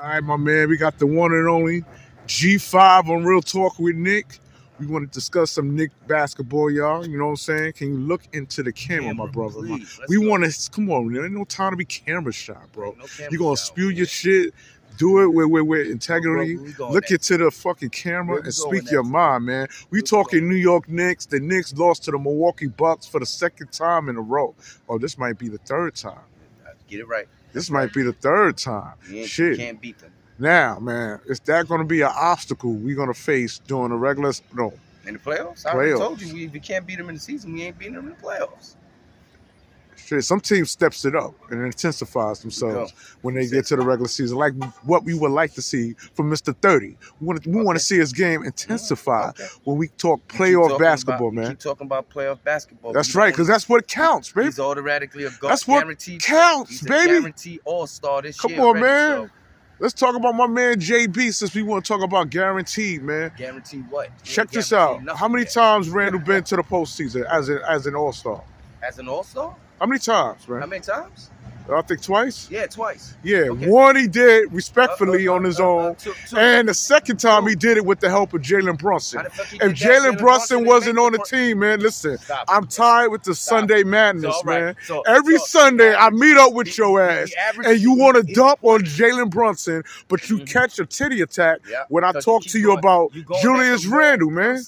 All right, my man, we got the one and only G5 on Real Talk with Nick. We want to discuss some Nick basketball, y'all. You know what I'm saying? Can you look into the camera, my brother? We want to, come on, there ain't no time to be camera shy, bro. You're going to spew your shit, do it with integrity. Look into the fucking camera and speak your mind, man. We talking New York Knicks. The Knicks lost to the Milwaukee Bucks for the second time in a row. Oh, this might be the third time. Get it right. This might be the third time. You can't beat them. Now, man, is that going to be an obstacle we're going to face during the regular? No. In the playoffs? I already told you, if we can't beat them in the season, we ain't beating them in the playoffs. Shit, some team steps it up and intensifies themselves when they get to the regular season, like what we would like to see from Mr. 30. We want to see his game intensify when we talk playoff basketball, man. Keep talking about playoff basketball. That's right, because that's what counts, baby. He's automatically a that's what counts, baby. Guaranteed all-star this year. Come on, man. So. Let's talk about my man JB since we want to talk about guaranteed, man. Guaranteed what? Check this out. How many times Randle been to the postseason as an all-star? As an all-star? How many times, man? How many times? I think twice. Yeah, twice. Yeah, one he did respectfully on his own, and the second time he did it with the help of Jalenbrunson. If Jalenbrunson wasn't on the team, man, listen, I'm tired with the Sunday madness, man. Every Sunday I meet up with your ass, and you want to dump on Jalenbrunson, but you catch a titty attack when I talk to you about Julius Randle, man.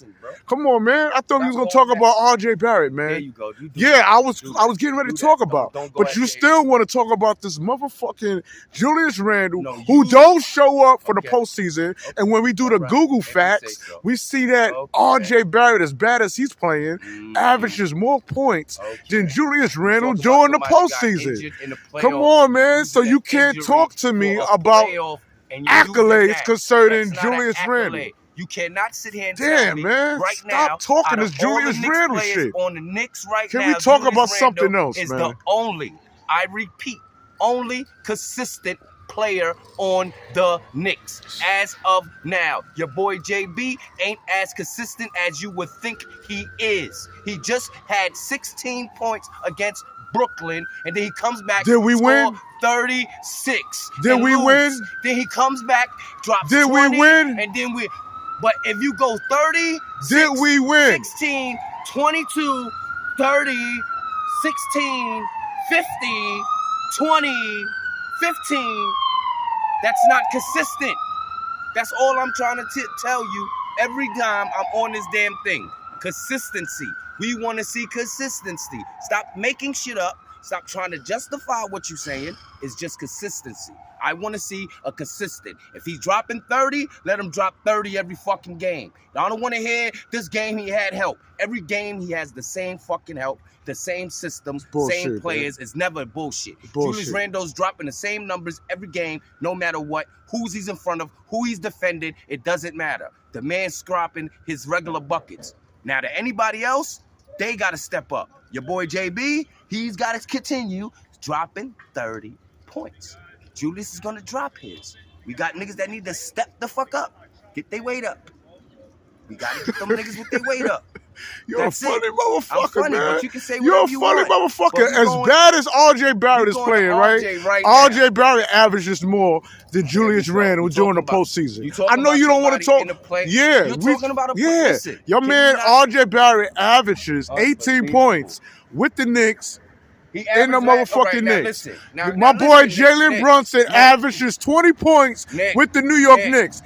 Come on, man. I thought we was gonna talk about R.J. Barrett, man. There you go. Yeah, I was getting ready to talk about, but you still want to talk about this motherfucking Julius Randle who don't show up for the postseason. And when we do the Google facts, we see that R.J. Barrett, as bad as he's playing, averages more points than Julius Randle during the postseason. Come on, man. So you can't talk to me about accolades concerning Julius Randle. You cannot sit here and tell me right now. Stop talking this Julius Randle shit. On the Knicks right now. Can we talk about something else, man? Is the only, I repeat, only consistent player on the Knicks as of now. Your boy JB ain't as consistent as you would think he is. He just had 16 points against Brooklyn, and then he comes back. Did we win? 36. Did we win? Then he comes back, drops. Did 20, we win? And then we. But if you go 30, did we win? 16, 22, 30, 16, 50, 20, 15, that's not consistent. That's all I'm trying to tell you every time I'm on this damn thing. Consistency. We want to see consistency. Stop making shit up. Stop trying to justify what you're saying. It's just consistency. I want to see a consistent. If he's dropping 30, let him drop 30 every fucking game. I don't want to hear this game he had help. Every game he has the same fucking help, the same systems, same players. Man. It's never bullshit. Julius Randle's dropping the same numbers every game, no matter what, who's he's in front of, who he's defending. It doesn't matter. The man's scrapping his regular buckets. Now, to anybody else, they got to step up. Your boy JB, he's got to continue dropping 30 points. Julius is going to drop his. We got niggas that need to step the fuck up. Get their weight up. We got to get them niggas with their weight up. You're a funny motherfucker, I'm funny, man. But you can say You're a funny motherfucker. As bad as R.J. Barrett is playing, right? R.J. Barrett averages more than Julius Randle during the postseason. I know you don't want to talk. Yeah, you're talking about a your man R.J. Barrett averages 18 points with the Knicks. In the motherfucking Knicks. My boy Jalenbrunson averages 20 points with the New York Knicks.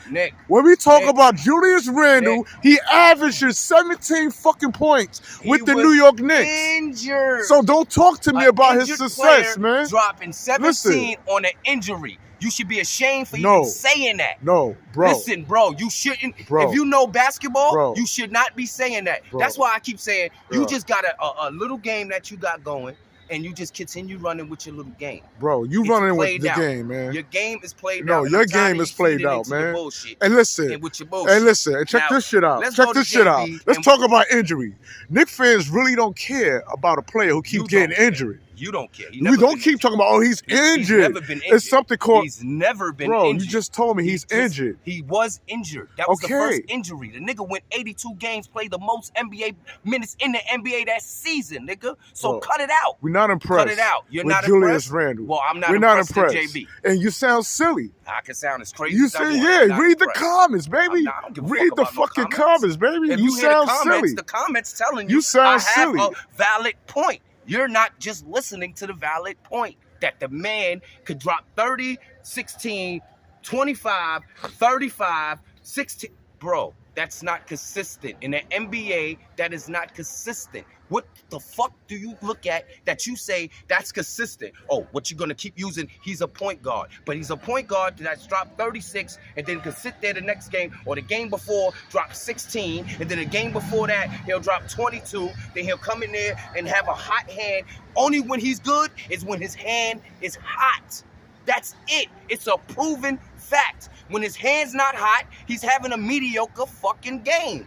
When we talk about Julius Randle, he averages 17 fucking points with the New York Knicks. Injured. So don't talk to me about his success, man. Dropping 17 on an injury. You should be ashamed for even saying that. No, bro. Listen, bro, you shouldn't. Bro. If you know basketball, you should not be saying that. Bro. That's why I keep saying you just got a little game that you got going. And you just continue running with your little game. Bro, you running with the game, man. Your game is played out. No, your game is played out, man. And listen, and check this shit out. Check this shit out. Let's talk about injury. Knick fans really don't care about a player who keeps getting injured. You don't care. We don't keep talking about, oh, he's injured. He's never been injured. It's something called... He's never been Bro, injured. you just told me he's injured. He was injured. That was the first injury. The nigga went 82 games, played the most NBA minutes in the NBA that season, nigga. So cut it out. We're not impressed. Cut it out. You're with not Julius impressed? Randle. Well, I'm not We're impressed not with impressed. JB. And you sound silly. I can sound as crazy You as I say, want. yeah, read the comments, baby. I don't give a Read fuck the about no fucking comments. baby. If You hear sound the comments, silly. the comments telling you You sound I have silly. a valid point. You're not just listening to the valid point that the man could drop 30, 16, 25, 35, 16. Bro, that's not consistent. In the NBA, that is not consistent. What the fuck do you look at that you say that's consistent? Oh, what you gonna keep using? He's a point guard. But he's a point guard that's dropped 36 and then could sit there the next game or the game before drop 16 and then the game before that he'll drop 22. Then he'll come in there and have a hot hand. Only when he's good is when his hand is hot. That's it. It's a proven fact. When his hand's not hot, he's having a mediocre fucking game.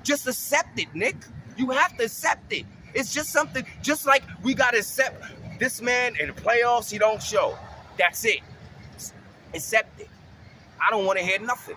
Just accept it, Nick. You have to accept it. It's just something, just like we got to accept this man in the playoffs, he don't show. That's it. Accept it. I don't want to hear nothing.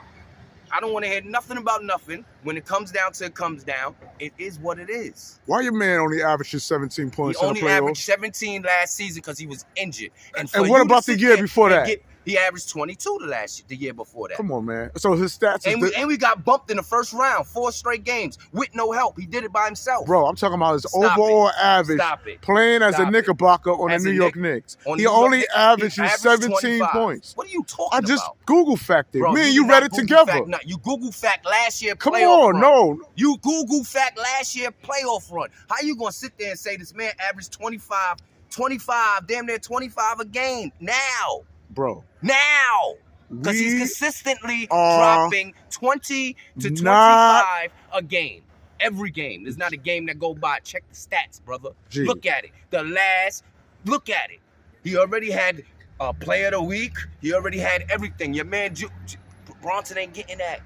I don't want to hear nothing about nothing. When it comes down to it comes down, it is what it is. Why your man only averages 17 points in the playoffs? He only averaged 17 last season because he was injured. And what about the year before that? He averaged 22 the year before that. Come on, man. So his stats... And we got bumped in the first round, 4 straight games, with no help. He did it by himself. Bro, I'm talking about his overall average playing as a Knickerbocker on the New York Knicks. He only averages 17 points. What are you talking about? I just Google fact it. Bro, Me and you read it together. You Google fact last year Come playoff on, run. no. You Google fact last year playoff run. How you going to sit there and say this man averaged 25, damn near 25 a game now? Bro. Now. Because he's consistently dropping 20 to 25 a game. Every game. There's not a game that go by. Check the stats, brother. Look at it. Look at it. He already had player of the week. He already had everything. Your man Bronson ain't getting that.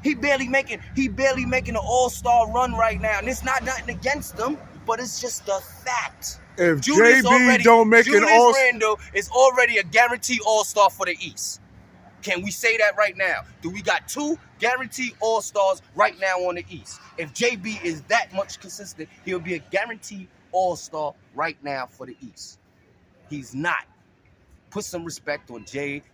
He barely making an all-star run right now. And it's not nothing against him, but it's just a fact. If JB don't make an all-star... Julius Randle is already a guaranteed all-star for the East. Can we say that right now? Do we got 2 guaranteed all-stars right now on the East? If JB is that much consistent, he'll be a guaranteed all-star right now for the East. He's not. Put some respect on Jay.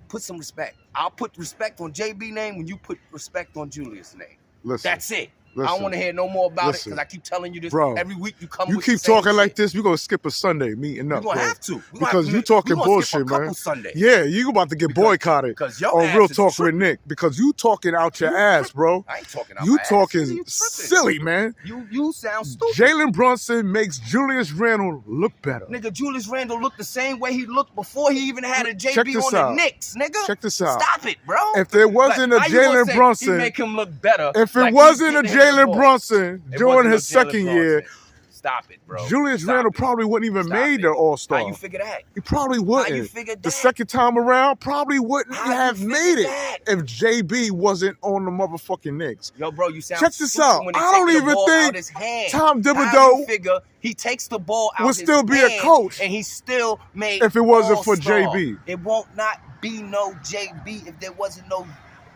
Put some respect. I'll put respect on JB name when you put respect on Julius name. Listen. That's it. I don't want to hear no more about it because I keep telling you this every week. You keep talking like this, we're going to skip a Sunday meeting up. We're going to have to. Because you talking bullshit, man. Yeah, you about to get boycotted on Real Talk with Nick because you talking out your ass, bro. I ain't talking out my ass. You talking silly, man. You sound stupid. Jalenbrunson makes Julius Randle look better. Nigga, Julius Randle looked the same way he looked before he even had a JB on the Knicks, nigga. Check this out. Stop it, bro. If there wasn't a Jalenbrunson, he make him look better. If it wasn't a Jalenbrunson during his second year, stop it, bro. Julius Randle probably wouldn't even made the All-Star. How you figure that? He probably wouldn't. How you figure that? The second time around, probably wouldn't have made it if JB wasn't on the motherfucking Knicks. Yo, bro, you sound Check this out. I don't even think Tom Thibodeau figure he takes the ball out would still be a coach, and he still made if it wasn't for JB. It won't not be no JB if there wasn't no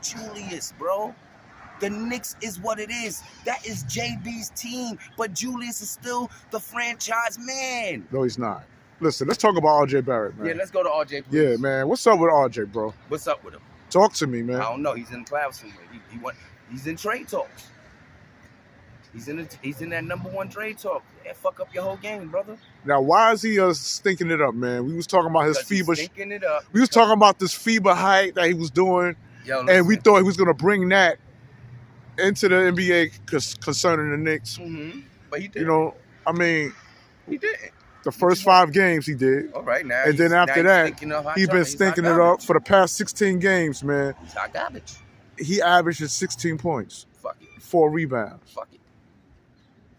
Julius, bro. The Knicks is what it is. That is JB's team. But Julius is still the franchise man. No, he's not. Listen, let's talk about RJ Barrett, man. Yeah, let's go to RJ, please. Yeah, man. What's up with RJ, bro? What's up with him? Talk to me, man. I don't know. He's in clouds somewhere. He's in trade talks. He's in that #1 trade talk. Yeah, fuck up your whole game, brother. Now, why is he stinking it up, man? We was talking about his FIBA. Stinking it up. We was talking about this FIBA hype that he was doing, and we thought he was gonna bring that into the NBA concerning the Knicks. Mm-hmm. But he didn't. You know, I mean, he didn't. The first 5 games he did. All right, now. And then after that, he's been stinking it up for the past 16 games, man. He's hot garbage. He averages 16 points. Fuck it. 4 rebounds. Fuck it.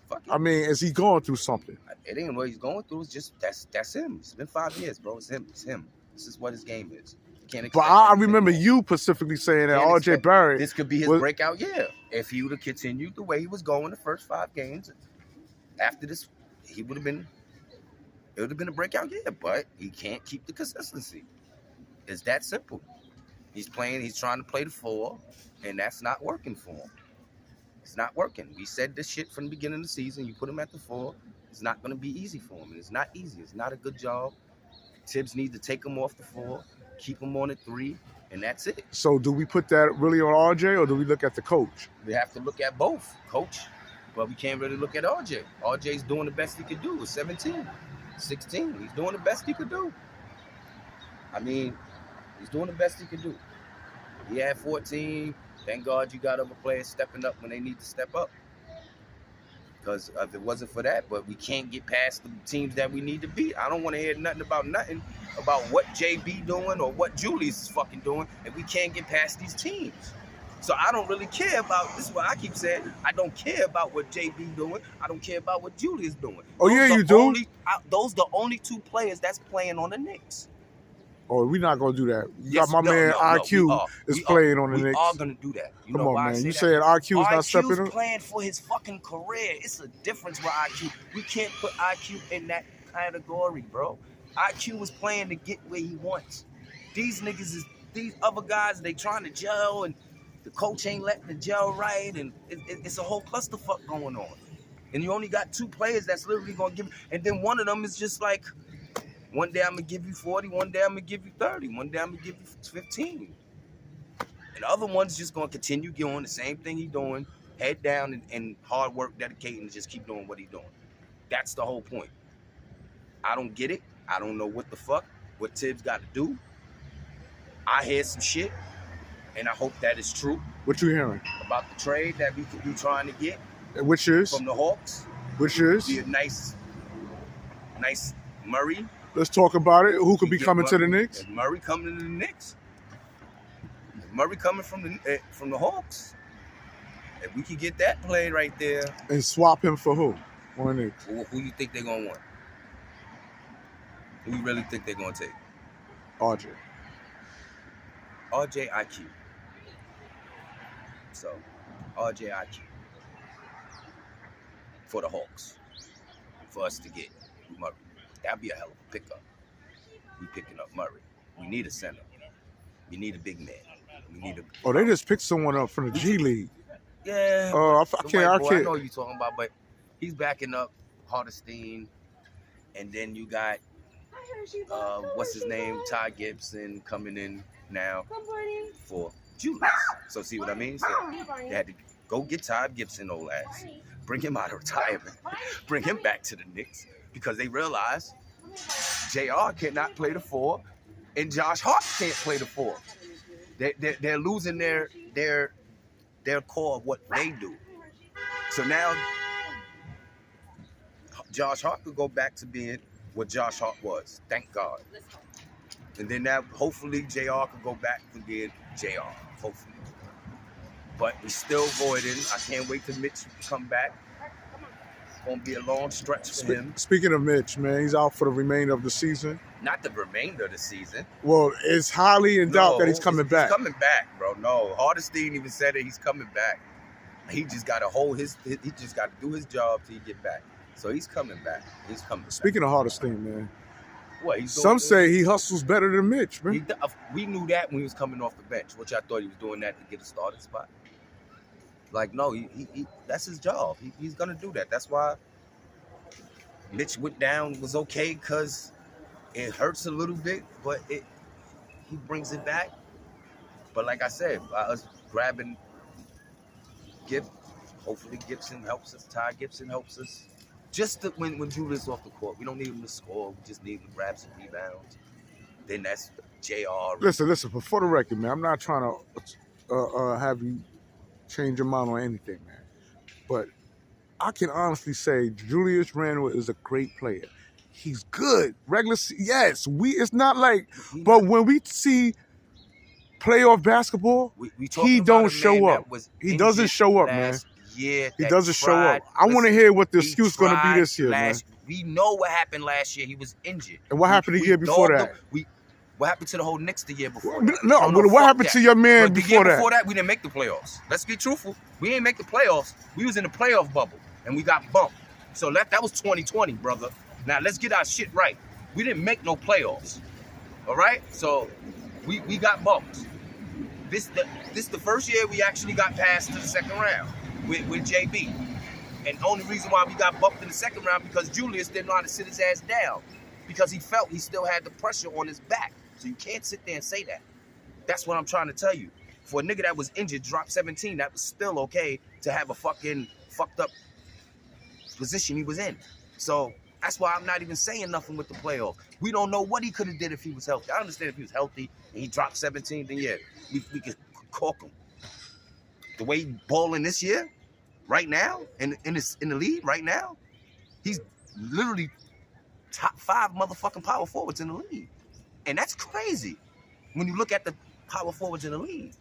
Fuck it. I mean, is he going through something? It ain't what he's going through. It's just that's him. It's been 5 years, bro. It's him. It's him. This is what his game is. But I remember you specifically saying that RJ Barrett. This could be his breakout year. If he would have continued the way he was going the first 5 games, after this, he would have been It would have been a breakout year, but he can't keep the consistency. It's that simple. He's trying to play the 4, and that's not working for him. It's not working. We said this shit from the beginning of the season. You put him at the 4, it's not going to be easy for him. And it's not easy. It's not a good job. Tibbs needs to take him off the 4, keep him on the 3, and that's it. So do we put that really on RJ, or do we look at the coach? We have to look at both, coach. But we can't really look at RJ. RJ's doing the best he could do. It's 17, 16. He's doing the best he could do. I mean, he's doing the best he could do. He had 14. Thank God you got other players stepping up when they need to step up. Because if it wasn't for that, but we can't get past the teams that we need to beat. I don't want to hear nothing about what JB doing or what Julius is fucking doing if we can't get past these teams. So I don't really care about, this is what I keep saying, I don't care about what JB doing. I don't care about what Julius doing. Oh, yeah, you do? Those the only 2 players that's playing on the Knicks. Oh, we're not going to do that. You Yes, got my man IQ is playing on the Knicks. We are going to do that. You know Come why on, I man. say You that? saying IQ is not stepping IQ's up? playing for his fucking career. It's a difference with IQ. We can't put IQ in that category, bro. IQ is playing to get where he wants. These niggas these other guys, they trying to gel, and the coach ain't letting the gel right, and it's a whole clusterfuck going on. And you only got 2 players that's literally going to give, and then one of them is just like, one day I'm going to give you 40, one day I'm going to give you 30, one day I'm going to give you 15. And the other one's just going to continue doing the same thing he's doing, head down and hard work, dedicating, to just keep doing what he's doing. That's the whole point. I don't get it. I don't know what the fuck, what Tibbs got to do. I hear some shit, and I hope that is true. What you hearing? About the trade that we could be trying to get. Which is? From the Hawks. Which is? Be a nice Murray. Let's talk about it. Who could be coming to the Knicks? If Murray coming to the Knicks. If Murray coming from the Hawks. If we could get that play right there. And swap him for who? On the Knicks. Who you think they're going to want? Who you really think they're going to take? RJ. RJ IQ. So, RJ IQ. For the Hawks. For us to get Murray. That'd be a hell of a pickup. We picking up Murray. We need a center. We need a big man. We need a. Oh, they just picked someone up from the G League. Yeah. I can't. I know what you're talking about, but he's backing up Hardestein, and then you got what's his name, Ty Gibson coming in now for Julius. So see what I mean? So they had to go get Ty Gibson, old ass, bring him out of retirement, bring him back to the Knicks. Because they realize JR cannot play the 4 and Josh Hart can't play the 4. They're losing their core of what they do. So now Josh Hart could go back to being what Josh Hart was. Thank God. And then now hopefully JR could go back to being JR. Hopefully. But we're still voiding. I can't wait till Mitch come back. Gonna be a long stretch for him. Speaking of Mitch, man, he's out for the remainder of the season. Not the remainder of the season. Well, it's highly in doubt that he's coming back. He's coming back, bro. No, Hardestein even said it. He's coming back. He just got to hold his. He just got to do his job till he get back. So he's coming back. He's coming. Speaking of Hardestein, man. What? Some say he hustles better than Mitch, man. We knew that when he was coming off the bench, which I thought he was doing that to get a starting spot. Like, no, he that's his job. He's going to do that. That's why Mitch went down, was okay, because it hurts a little bit, but he brings it back. But like I said, by us grabbing hopefully Gibson helps us, Ty Gibson helps us. Just when Julius off the court, we don't need him to score. We just need him to grab some rebounds. Then that's JR. Listen, before the record, man, I'm not trying to have you change your mind on anything, man. But I can honestly say Julius Randle is a great player. He's good. Yes, it's not like, but when we see playoff basketball, he don't show up. He doesn't show up, man. He doesn't show up. I want to hear what the excuse is going to be this year, man. We know what happened last year. He was injured. And what happened the year before that? What happened to the whole Knicks the year before? No, what happened to your man before that? Before that, we didn't make the playoffs. Let's be truthful. We didn't make the playoffs. We was in the playoff bubble, and we got bumped. So that was 2020, brother. Now let's get our shit right. We didn't make no playoffs. All right? So we got bumped. This the first year we actually got past to the second round with JB. And the only reason why we got bumped in the second round because Julius didn't know how to sit his ass down. Because he felt he still had the pressure on his back. So you can't sit there and say that. That's what I'm trying to tell you. For a nigga that was injured, dropped 17, that was still okay to have a fucking fucked up position he was in. So that's why I'm not even saying nothing with the playoff. We don't know what he could have did if he was healthy. I understand if he was healthy and he dropped 17, then yeah, we could cork him. The way he balling this year, right now, in the league right now, he's literally top 5 motherfucking power forwards in the league. And that's crazy when you look at the power forwards in the league.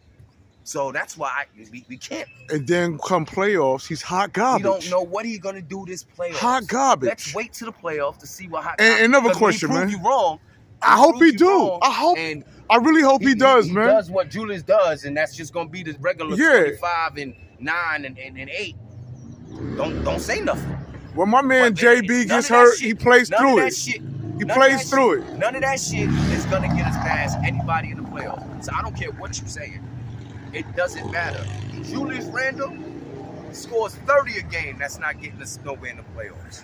So that's why we can't. And then come playoffs, he's hot garbage. We don't know what he's going to do this playoffs. Hot garbage. Let's wait to the playoffs to see what happens. And another question, man. you wrong. I hope he do. I really hope he does, man. He does what Julius does, and that's just going to be the regular 25 and 9 and 8. Don't say nothing. When my man JB gets hurt, he plays through it. He plays through it. None of that shit is going to get us past anybody in the playoffs. So I don't care what you're saying. It doesn't matter. Julius Randle scores 30 a game. That's not getting us nowhere in the playoffs.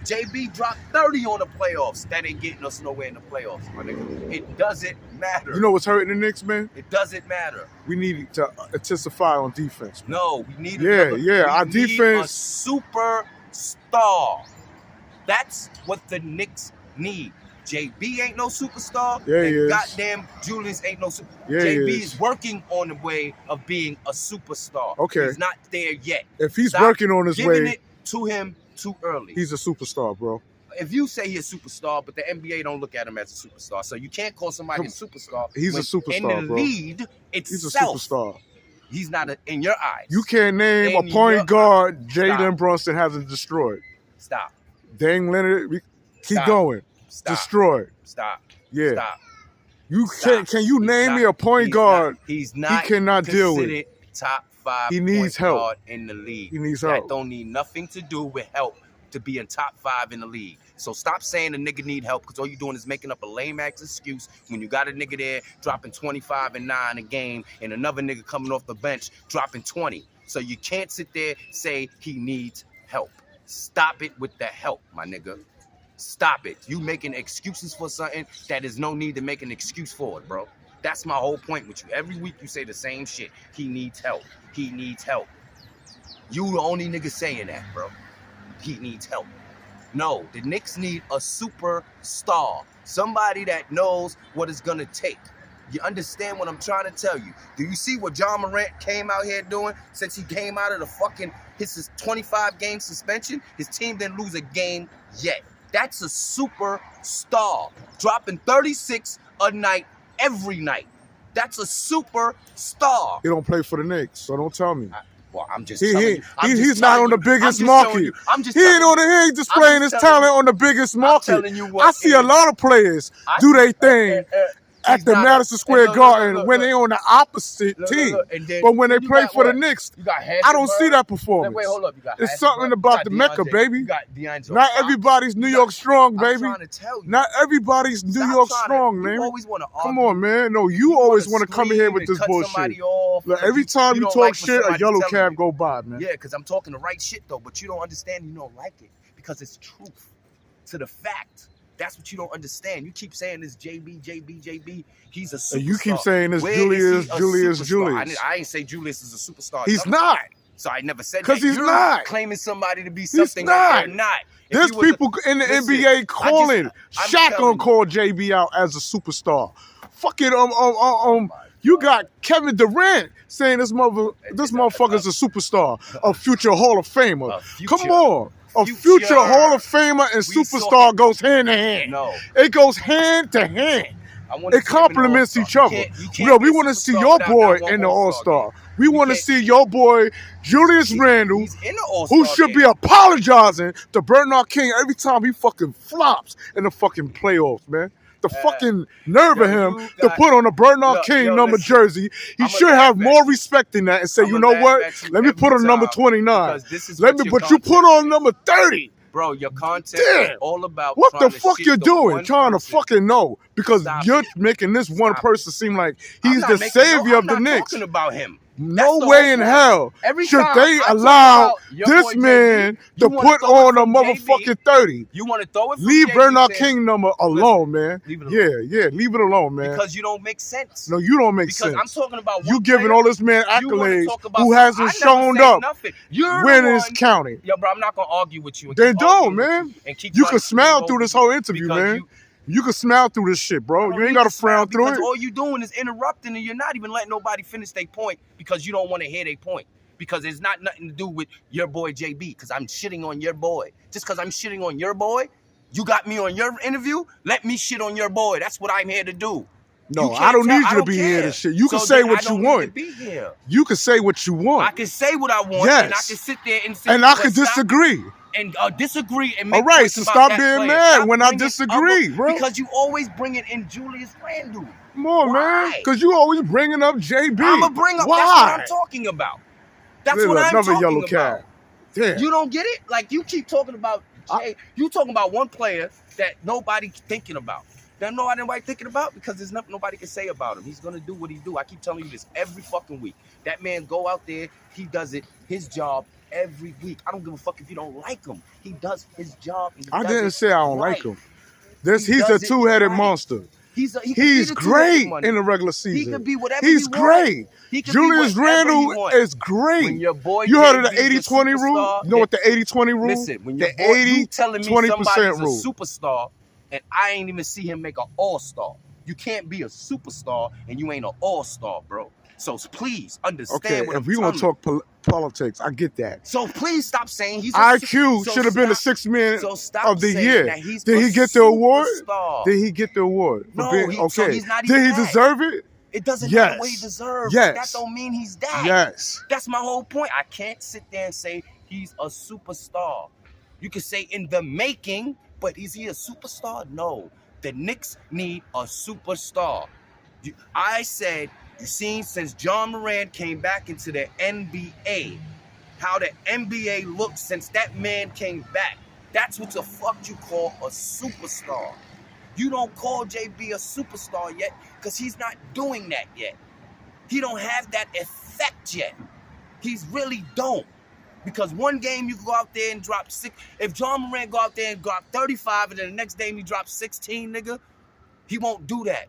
JB dropped 30 on the playoffs. That ain't getting us nowhere in the playoffs, my nigga. It doesn't matter. You know what's hurting the Knicks, man? It doesn't matter. We need to intensify on defense. Man. No, we need our defense. A superstar. That's what the Knicks need. JB ain't no superstar. Yeah, he is. Goddamn Julius ain't no superstar. Yeah, JB is working on the way of being a superstar. Okay. He's not there yet. If he's working on his way, giving it to him too early. He's a superstar, bro. If you say he's a superstar, but the NBA don't look at him as a superstar, so you can't call somebody a superstar. He's a superstar, in the lead itself. He's a superstar. He's not in your eyes. You can't name a point guard Jalenbrunson hasn't destroyed. Stop. Dame Leonard, keep going. Stop. Destroyed. Stop. Yeah. Stop. You can't. Can you name me a point guard? He's not. He cannot deal with it. Top 5. He needs help in the league. He needs help. That don't need nothing to do with help to be in top 5 in the league. So stop saying the nigga need help because all you're doing is making up a lame ass excuse when you got a nigga there dropping 25 and 9 a game and another nigga coming off the bench dropping 20. So you can't sit there and say he needs help. Stop it with the help, my nigga. Stop it. You making excuses for something that is no need to make an excuse for it, bro. That's my whole point with you. Every week you say the same shit. He needs help. He needs help. You the only nigga saying that, bro. He needs help. No, the Knicks need a superstar. Somebody that knows what it's gonna take. You understand what I'm trying to tell you? Do you see what John Morant came out here doing since he came out of the fucking his 25-game suspension? His team didn't lose a game yet. That's a superstar. Dropping 36 a night, every night. That's a superstar. He don't play for the Knicks, so don't tell me. Well, I'm just telling you. He's not on the biggest market. He ain't displaying his talent on the biggest market. I see a lot of players do their thing at the Madison Square Garden when they on the opposite team. But when they play for the Knicks, I don't see that performance. Wait, hold up. It's something about the Mecca, baby. Not everybody's New York strong, baby. Not everybody's New York strong, man. Come on, man. No, you always want to come in here with this bullshit. Look, every time you talk shit, a yellow cab go by, man. Yeah, because I'm talking the right shit, though. But you don't understand. You don't like it because it's truth to the fact. That's what you don't understand. You keep saying this JB. He's a superstar. And you keep saying this Julius. I ain't say Julius is a superstar. He's not. So I never said that. Because he's not. Claiming somebody to be something that they're not. There's people in the NBA calling. Shaq gonna call JB out as a superstar. Fucking you got Kevin Durant saying this motherfucker's a superstar, a future Hall of Famer. Come on. A future Hall of Famer and superstar goes hand in hand. No. It goes hand to hand. It complements each other. We want to see your boy in the All-Star. We want to see your boy, Julius Randle, who should be apologizing to Bernard King every time he fucking flops in the fucking playoffs, man. The fucking nerve of him to put on a Bernard King number jersey. He should have more respect than that and say, you know what? Let me put on number 29. But you put on number 30. Bro, your content is all about what trying the to fuck shit you're the doing? one Trying to person. fucking know because Stop you're it. making this one Stop person seem like I'm he's not the making savior of I'm the not Knicks. talking about him. No the way whole in point. hell Every should time they I talk allow about your this boy man JB, to you wanna put throw it on a from motherfucking JB. 30. You want to throw it from Leave JB Bernard saying, King number alone, man. leave it alone. Yeah, leave it alone, man. Because you don't make sense. No, you don't make because sense. I'm talking about You one giving player, all this man you wanna accolades talk about who something. hasn't I never shown said up nothing. You're when the it's one. counting. Yo, bro, I'm not gonna argue with you. And Then keep don't, arguing with man. you and keep You trying can to smile steam through over this me whole interview, because man. You can smile through this shit, bro. You ain't got to frown through it. Because all you doing is interrupting and you're not even letting nobody finish their point because you don't want to hear their point. Because it's not nothing to do with your boy JB. Because I'm shitting on your boy. Just because I'm shitting on your boy, you got me on your interview. Let me shit on your boy. That's what I'm here to do. No, I don't need you to be here to shit. You can say what you want. You can say what you want. I can say what I want, and I can sit there and say, and I can disagree. And disagree and make all right, so stop being mad when I disagree, bro. Because you always bring it in Julius Randle. Come on, man. Because you always bringing up JB. I'm going to bring up, why? That's what I'm talking about. That's what I'm talking yellow about. Cat. Damn. You don't get it? Like, you keep talking about Jay. You talking about one player that nobody thinking about. That nobody thinking about because there's nothing nobody can say about him. He's going to do what he do. I keep telling you this every fucking week. That man go out there. He does it. His job every week. I don't give a fuck if you don't like him. He does his job. And I didn't say I don't like him. He's a two-headed monster. He's great in the regular season. He could be whatever He's great. Julius Randle is great. When your boy you heard of the 80-20 rule? You know what the 80-20 rule? Listen, when your the boy, you telling me somebody's a rule. superstar and I ain't even see him make an all-star. You can't be a superstar and you ain't an all-star, bro. So please understand what I'm telling you. If we want to talk politics, I get that. So please stop saying he's a IQ should have been the sixth man of the year. Did he get the award? Did he get the award? No, okay. He's not Did he deserve it? It doesn't matter what he deserves. Yes. That don't mean he's that. Yes. That's my whole point. I can't sit there and say he's a superstar. You can say in the making, but is he a superstar? No. The Knicks need a superstar. I said, you seen since John Morant came back into the NBA, how the NBA looks since that man came back. That's what the fuck you call a superstar. You don't call JB a superstar yet because he's not doing that yet. He don't have that effect yet. He's really don't. Because one game you go out there and drop 6. If John Morant go out there and drop 35 and then the next game he drops 16, nigga, he won't do that.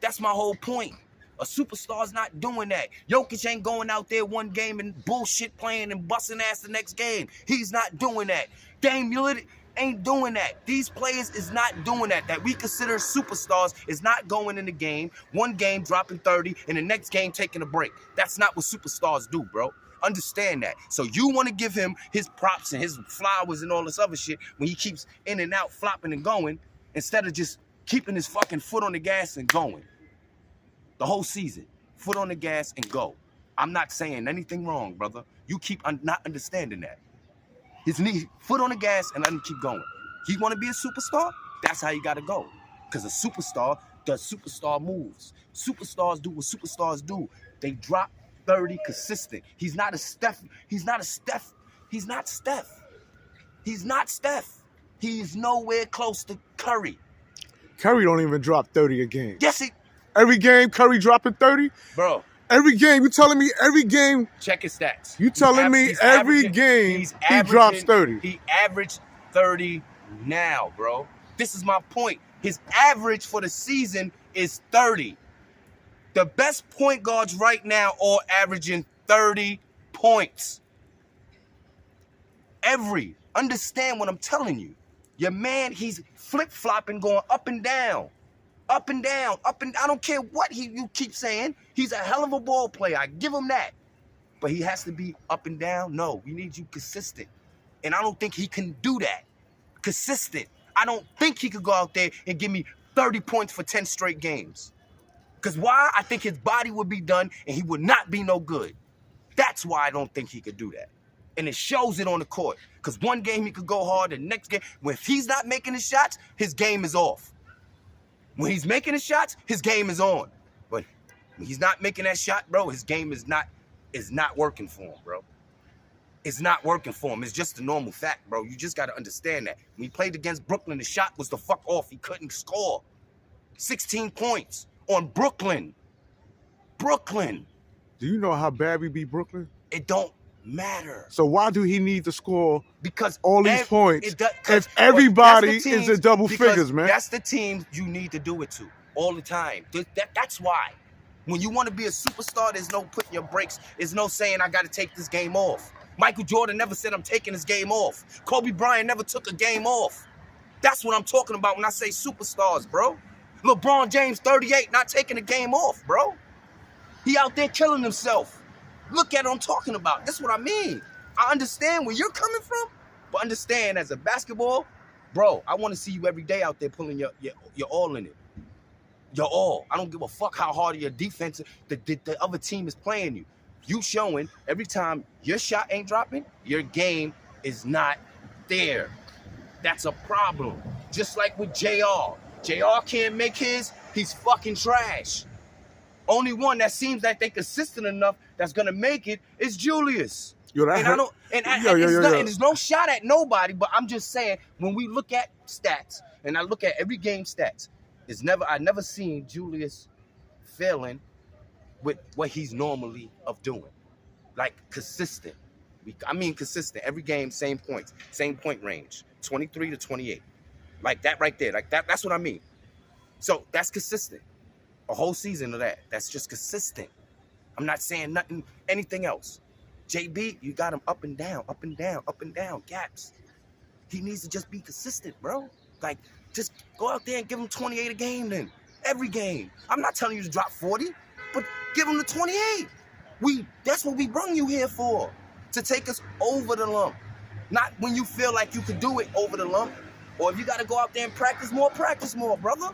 That's my whole point. A superstar's not doing that. Jokic ain't going out there one game and bullshit playing and busting ass the next game. He's not doing that. Dame Lillard ain't doing that. These players is not doing that. That we consider superstars is not going in the game, one game dropping 30 and the next game taking a break. That's not what superstars do, bro. Understand that. So you want to give him his props and his flowers and all this other shit when he keeps in and out, flopping and going, instead of just keeping his fucking foot on the gas and going. The whole season, foot on the gas and go. I'm not saying anything wrong, brother. You keep not understanding that. His knee, foot on the gas and let him keep going. He want to be a superstar? That's how you got to go. Because a superstar does superstar moves. Superstars do what superstars do. They drop 30 consistent. He's not a Steph. He's not a Steph. He's not Steph. He's not Steph. He's nowhere close to Curry. Curry don't even drop 30 a game. Yes, he... Every game, Curry dropping 30? Bro. Every game, you telling me every game? Check his stats. You telling me every game he drops 30? He averaged 30 now, bro. This is my point. His average for the season is 30. The best point guards right now are averaging 30 points. Understand what I'm telling you. Your man, he's flip-flopping, going up and down. Up and down, up and I don't care what you keep saying. He's a hell of a ball player. I give him that. But he has to be up and down. No, we need you consistent. And I don't think he can do that. Consistent. I don't think he could go out there and give me 30 points for 10 straight games. Because why? I think his body would be done and he would not be no good. That's why I don't think he could do that. And it shows it on the court. Because one game he could go hard, the next game, if he's not making his shots, his game is off. When he's making his shots, his game is on. But when he's not making that shot, bro, his game is not working for him, bro. It's not working for him. It's just a normal fact, bro. You just got to understand that. When he played against Brooklyn, the shot was the fuck off. He couldn't score. 16 points on Brooklyn. Brooklyn. Do you know how bad we beat Brooklyn? It don't matter. So why do he need to score because all these points if everybody is in double figures, man? That's the team you need to do it to all the time. That's why. When you want to be a superstar, there's no putting your brakes. There's no saying, I got to take this game off. Michael Jordan never said, I'm taking this game off. Kobe Bryant never took a game off. That's what I'm talking about when I say superstars, bro. LeBron James, 38, not taking a game off, bro. He out there killing himself. Look at what I'm talking about. That's what I mean. I understand where you're coming from, but understand as a basketball, bro, I want to see you every day out there pulling your all in it. Your all. I don't give a fuck how hard your defense, the other team is playing you. You showing every time your shot ain't dropping, your game is not there. That's a problem. Just like with JR. JR can't make his, he's fucking trash. Only one that seems like they consistent enough that's gonna make it is Julius. Yo, that hurt. There's no shot at nobody, but I'm just saying, when we look at stats, and I look at every game stats, I never seen Julius failing with what he's normally of doing. Like consistent. I mean consistent. Every game, same points, same point range. 23 to 28. Like that right there. Like that's what I mean. So that's consistent. A whole season of that. That's just consistent. I'm not saying anything else. JB, you got him up and down, up and down, up and down, gaps. He needs to just be consistent, bro. Like, just go out there and give him 28 a game then. Every game. I'm not telling you to drop 40, but give him the 28. That's what we brung you here for. To take us over the lump. Not when you feel like you could do it over the lump. Or if you got to go out there and practice more, brother.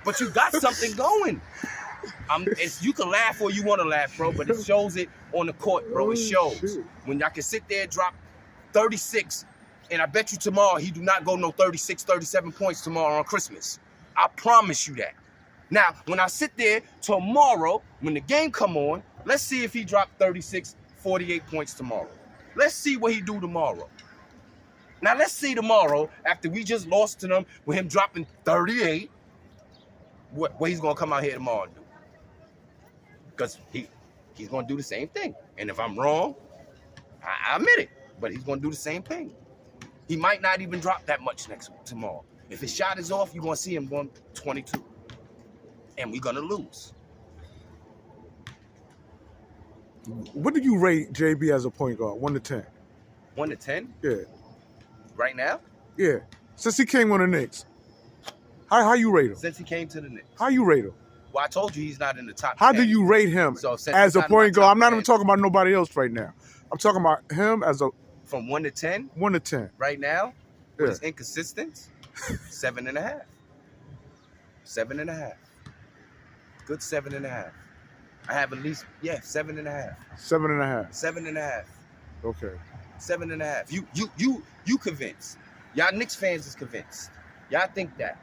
But you got something going. You can laugh or you want to laugh, bro, but it shows it on the court, bro. It shows. When y'all can sit there and drop 36, and I bet you tomorrow he do not go no 36, 37 points tomorrow on Christmas. I promise you that. Now, when I sit there tomorrow, when the game come on, let's see if he dropped 36, 48 points tomorrow. Let's see what he do tomorrow. Now, let's see tomorrow, after we just lost to them, with him dropping 38, what he's going to come out here tomorrow and do. Because he's going to do the same thing. And if I'm wrong, I admit it. But he's going to do the same thing. He might not even drop that much tomorrow. If his shot is off, you're going to see him going 22. And we're going to lose. What do you rate JB as a point guard? 1 to 10. 1 to 10? Yeah. Right now? Yeah. Since he came on the Knicks. How you rate him? Since he came to the Knicks. How you rate him? Well, I told you he's not in the top 10. How do you rate him as a point guard? I'm not even talking about nobody else right now. I'm talking about him as a... From 1 to 10? 1 to 10. Right now? With his inconsistent? 7.5. 7.5. Good 7.5. I have at least, 7.5. 7.5. 7.5. Okay. 7.5. You convinced. Y'all Knicks fans is convinced. Y'all think that.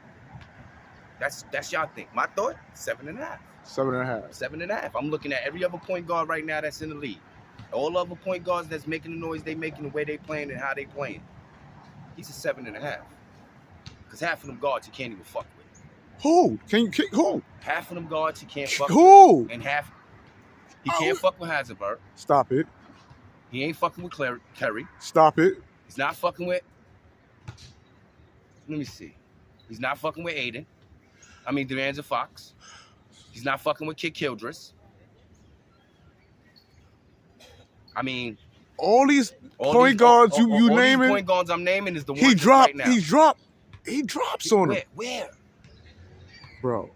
That's y'all think. My thought, 7.5. 7.5. 7.5. I'm looking at every other point guard right now that's in the league. All other point guards that's making the noise they making, the way they playing and how they playing. He's a 7.5. Because half of them guards you can't even fuck with. Who? Who? Half of them guards you can't fuck with. And half he can't fuck with Heisenberg. Stop it. He ain't fucking with Curry. Stop it. He's not fucking with. Let me see. He's not fucking with Aiden. DeAndre Fox. He's not fucking with Kid Childress. All these point guards you naming. Point guards I'm naming is the one he dropped. Right now. He drops on him. Where? Bro,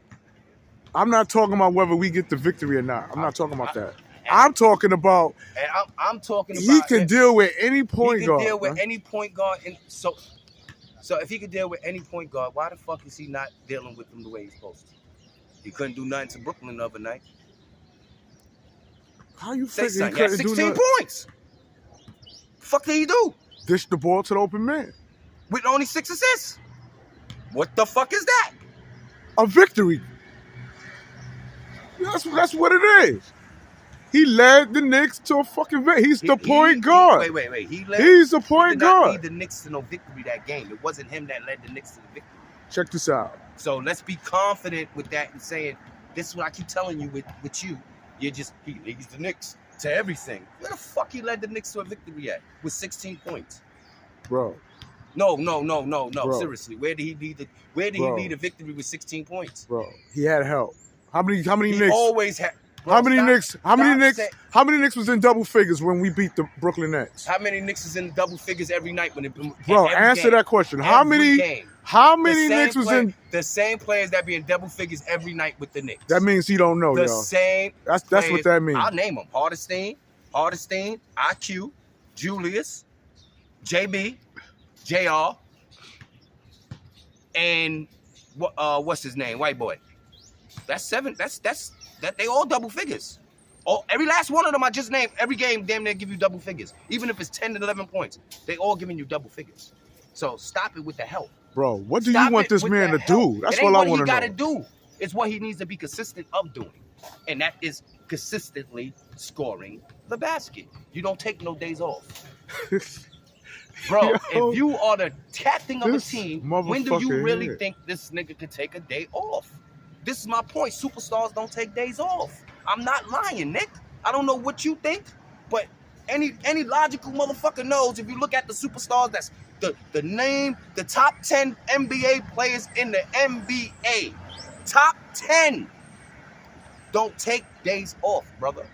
I'm not talking about whether we get the victory or not. I'm not talking about that. I'm talking about. And I'm talking about. He can deal with any point guard. He can deal with any point guard, and so if he could deal with any point guard, why the fuck is he not dealing with them the way he's supposed to? He couldn't do nothing to Brooklyn the other night. How you figure he couldn't do 16 points? The fuck did he do? Dish the ball to the open man. With only 6 assists. What the fuck is that? A victory. That's what it is. He led the Knicks to a fucking victory. He's the point guard. Wait. He's the point guard. He did not lead the Knicks to no victory that game. It wasn't him that led the Knicks to the victory. Check this out. So let's be confident with that and saying, this is what I keep telling you with you. He leads the Knicks to everything. Where the fuck he led the Knicks to a victory at? With 16 points. Bro. No. Bro. Seriously. Where did he lead a victory with 16 points? Bro, he had help. How many He Knicks? always had. Bro, How many Knicks was in double figures when we beat the Brooklyn Nets? How many Knicks is in double figures every night when it? Bro, answer that question. How many Knicks was in? The same players that be in double figures every night with the Knicks. That means he don't know, the y'all. Same. That's what that means. I'll name them: Hardestein, IQ, Julius, JB, JR, and what's his name? White boy. That's 7. That they all double figures. Every last one of them I just named, every game, damn near give you double figures. Even if it's 10 to 11 points, they all giving you double figures. So stop it with the help. Bro, what do you want this man to do? That's what I want to know. What he got to do. It's what he needs to be consistent of doing. And that is consistently scoring the basket. You don't take no days off. Bro, if you are the captain of a team, when do you really think this nigga could take a day off? This is my point. Superstars don't take days off. I'm not lying, Nick. I don't know what you think, but any logical motherfucker knows if you look at the superstars, that's the top 10 NBA players in the NBA. Top 10 don't take days off, brother.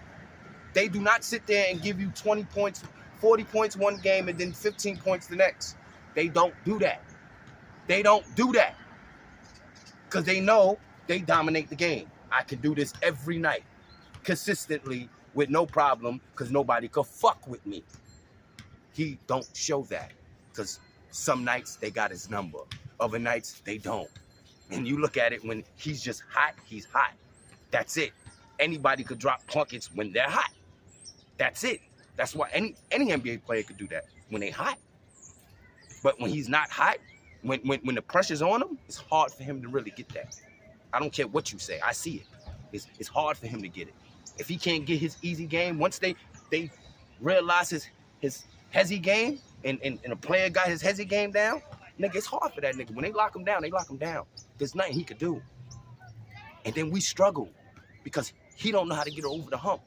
They do not sit there and give you 20 points, 40 points one game and then 15 points the next. They don't do that. They don't do that. Because they know they dominate the game. I can do this every night, consistently, with no problem, because nobody could fuck with me. He don't show that, because some nights they got his number. Other nights they don't. And you look at it when he's just hot, he's hot. That's it. Anybody could drop buckets when they're hot. That's it. That's why any NBA player could do that when they hot. But when he's not hot, when the pressure's on him, it's hard for him to really get that. I don't care what you say. I see it. It's hard for him to get it. If he can't get his easy game, once they realize his hezzy game and a player got his hezzy game down, nigga, it's hard for that nigga. When they lock him down, they lock him down. There's nothing he could do. And then we struggle because he don't know how to get over the hump.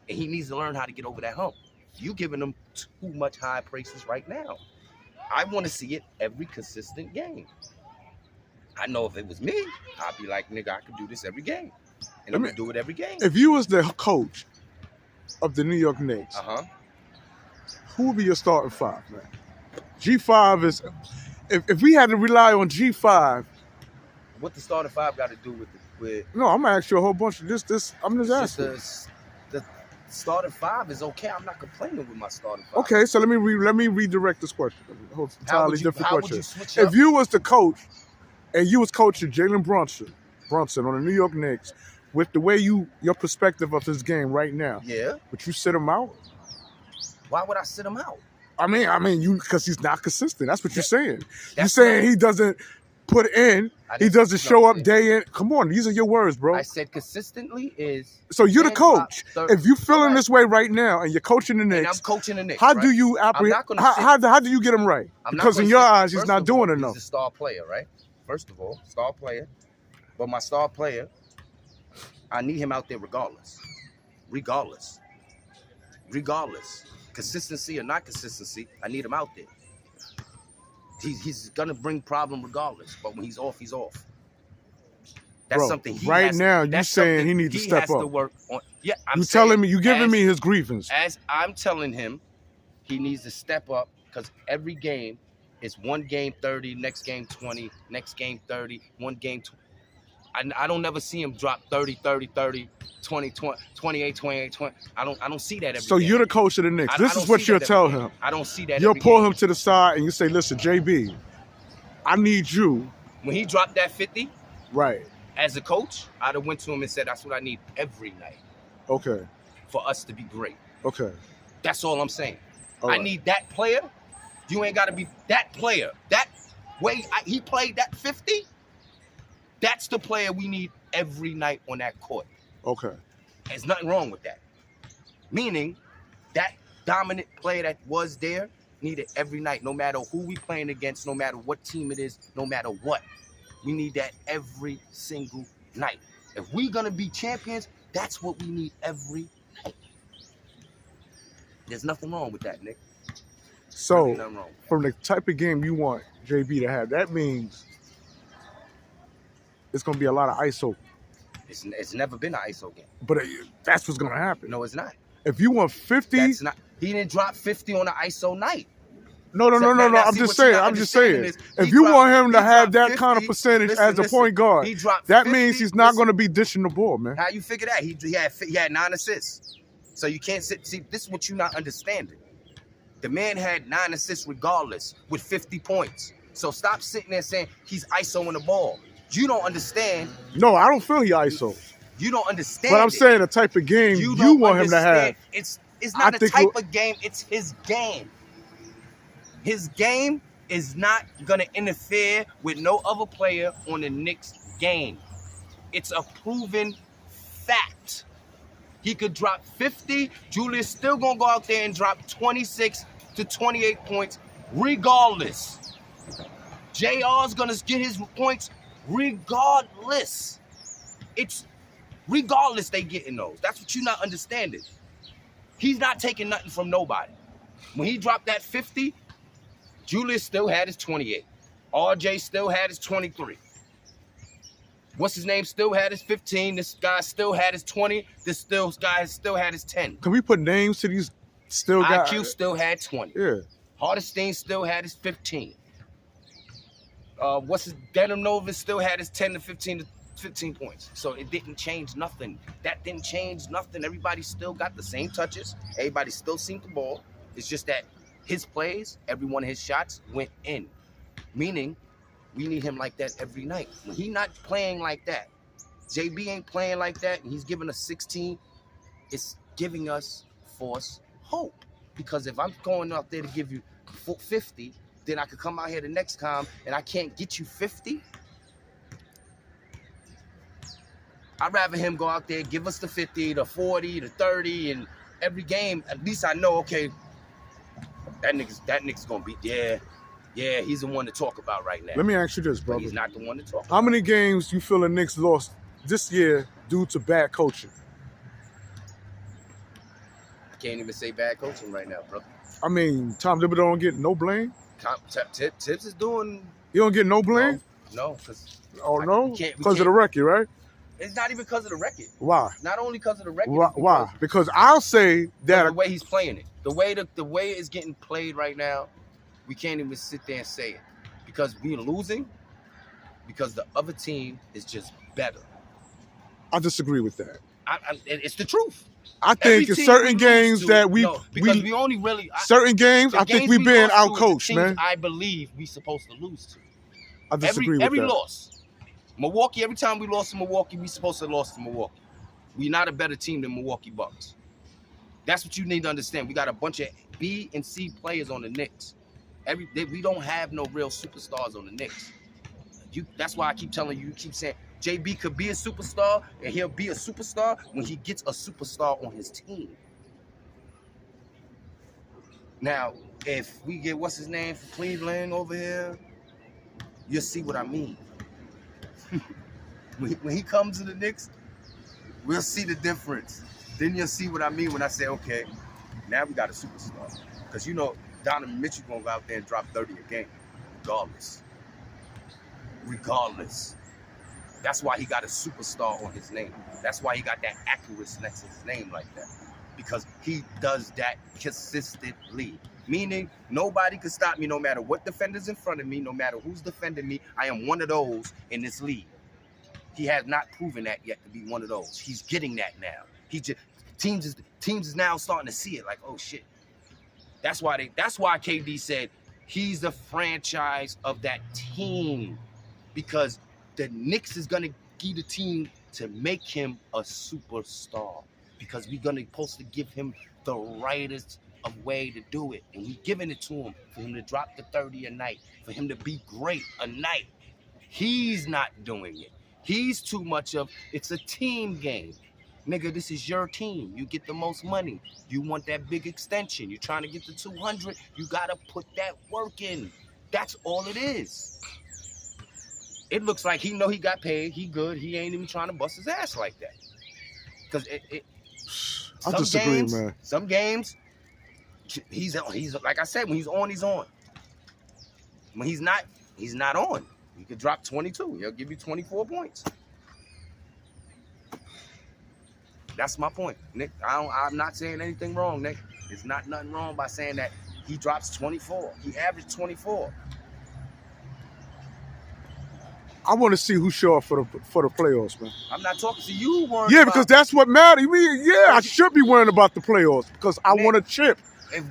And he needs to learn how to get over that hump. You giving him too much high praises right now. I want to see it every consistent game. I know if it was me, I'd be like, nigga, I could do this every game. And I'm going to do it every game. If you was the coach of the New York Knicks, who would be your starting five, man? G5 is, if we had to rely on G5. What the starting five got to do with No, I'm going to ask you a whole bunch of this. I'm just asking. The starting five is okay. I'm not complaining with my starting five. Okay, so let me redirect this question. Entirely different question. Would you switch up? If you was the coach and you was coaching Jalenbrunson on the New York Knicks, with the way your perspective of his game right now, would you sit him out? Why would I sit him out? I mean, you because he's not consistent. That's what you're saying. You're saying he doesn't put in. He doesn't show up day in. Come on, these are your words, bro. I said consistently is. So you're the coach. If you're feeling this way right now and you're coaching the Knicks, and I'm coaching the Knicks. How do you how do you get him right? Because in your eyes, he's not doing enough. He's a star player, right? First of all, star player. But my star player, I need him out there regardless. Consistency or not consistency, I need him out there. He's gonna bring problem regardless. But when he's off, he's off. That's something he right has, now. You saying he needs to step up? To work on. Yeah, you telling me? You giving me his grievance? As I'm telling him, he needs to step up because every game is one game 30, next game 20, next game 30, one game 20. I don't never see him drop 30, 30, 30, 20, 20, 28, 28, 20. I don't see that every So game. You're the coach of the Knicks. This is what you'll tell him. I don't see that. You'll pull him to the side and you say, listen, JB, I need you. When he dropped that 50, right? As a coach, I'd have went to him and said, that's what I need every night. Okay. For us to be great. Okay. That's all I'm saying. All right. I need that player. You ain't got to be that player. That way he played that 50. That's the player we need every night on that court. Okay. There's nothing wrong with that. Meaning that dominant player that was there needed every night, no matter who we playing against, no matter what team it is, no matter what. We need that every single night. If we're going to be champions, that's what we need every night. There's nothing wrong with that, Nick. So, from the type of game you want JB to have, that means it's going to be a lot of ISO. It's never been an ISO game. But that's what's going to happen. No, it's not. If you want 50... That's not. He didn't drop 50 on an ISO night. No. I'm just saying. If you want him to have that 50, kind of percentage as a point guard, that means he's not going to be dishing the ball, man. How you figure that? He had 9 assists. So you can't sit. See, this is what you're not understanding. The man had 9 assists regardless with 50 points. So stop sitting there saying he's ISOing the ball. You don't understand. No, I don't feel he ISO. You don't understand. But I'm saying the type of game you want him to have. It's not the type of game. It's his game. His game is not going to interfere with no other player on the Knicks game. It's a proven fact. He could drop 50. Julius still going to go out there and drop 26 to 28 points regardless. JR's going to get his points regardless. It's regardless they getting those. That's what you're not understanding. He's not taking nothing from nobody. When he dropped that 50, Julius still had his 28. RJ still had his 23. What's his name still had his 15. This guy still had his 20. This guy still had his 10. Can we put names to these still guys? IQ still had 20. Yeah. Hardestein still had his 15. Denim Nova still had his 10 to 15 points. So it didn't change nothing. That didn't change nothing. Everybody still got the same touches. Everybody still seen the ball. It's just that his plays, every one of his shots went in. Meaning, we need him like that every night. When he's not playing like that, JB ain't playing like that, and he's giving us 16, it's giving us false hope. Because if I'm going out there to give you 50, then I could come out here the next time and I can't get you 50. I'd rather him go out there, give us the 50, the 40, the 30, and every game, at least I know, okay, that nigga's gonna be there. Yeah, he's the one to talk about right now. Let me ask you this, brother. But he's not the one to talk about. How many games you feel the Knicks lost this year due to bad coaching? I can't even say bad coaching right now, brother. I mean, Tom Thibodeau don't get no blame? Tibbs is doing... You don't get no blame? No, because... Oh, no? Because of the record, right? It's not even because of the record. Why? Not only because of the record. Why? Because I'll say that... The way he's playing it. The way it's getting played right now, we can't even sit there and say it. Because we're losing, because the other team is just better. I disagree with that. It's the truth. I think in certain games that we only really... Certain games, I think we've been out-coached, man. I believe we're supposed to lose to. I disagree with that. Every loss. Milwaukee, every time we lost to Milwaukee, we supposed to have lost to Milwaukee. We're not a better team than Milwaukee Bucks. That's what you need to understand. We got a bunch of B and C players on the Knicks. We don't have no real superstars on the Knicks. That's why I keep telling you, keep saying, JB could be a superstar, and he'll be a superstar when he gets a superstar on his team. Now, if we get, what's his name, from Cleveland over here, you'll see what I mean. When he comes to the Knicks, we'll see the difference. Then you'll see what I mean when I say, okay, now we got a superstar. Because you know Donovan Mitchell going to go out there and drop 30 a game, regardless. That's why he got a superstar on his name. That's why he got that accuracy next to his name like that. Because he does that consistently. Meaning, nobody can stop me no matter what defender's in front of me, no matter who's defending me. I am one of those in this league. He has not proven that yet to be one of those. He's getting that now. Teams is now starting to see it like, oh shit. That's why KD said he's the franchise of that team. Because the Knicks is gonna give the team to make him a superstar. Because we're supposed to give him the rightest of way to do it. And we giving it to him for him to drop the 30 a night, for him to be great a night. He's not doing it. He's too much of, it's a team game. Nigga, this is your team. You get the most money. You want that big extension. You're trying to get the 200. You got to put that work in. That's all it is. It looks like he know he got paid. He good. He ain't even trying to bust his ass like that. Because I disagree, man. Some games, he's like I said, when he's on, he's on. When he's not on. He could drop 22. He'll give you 24 points. That's my point, Nick. I'm not saying anything wrong, Nick. There's nothing wrong by saying that he drops 24. He averaged 24. I want to see who show up for the playoffs, man. I'm not talking to you, Warren. Yeah, because that's what matters. I should be worrying about the playoffs because I want a chip.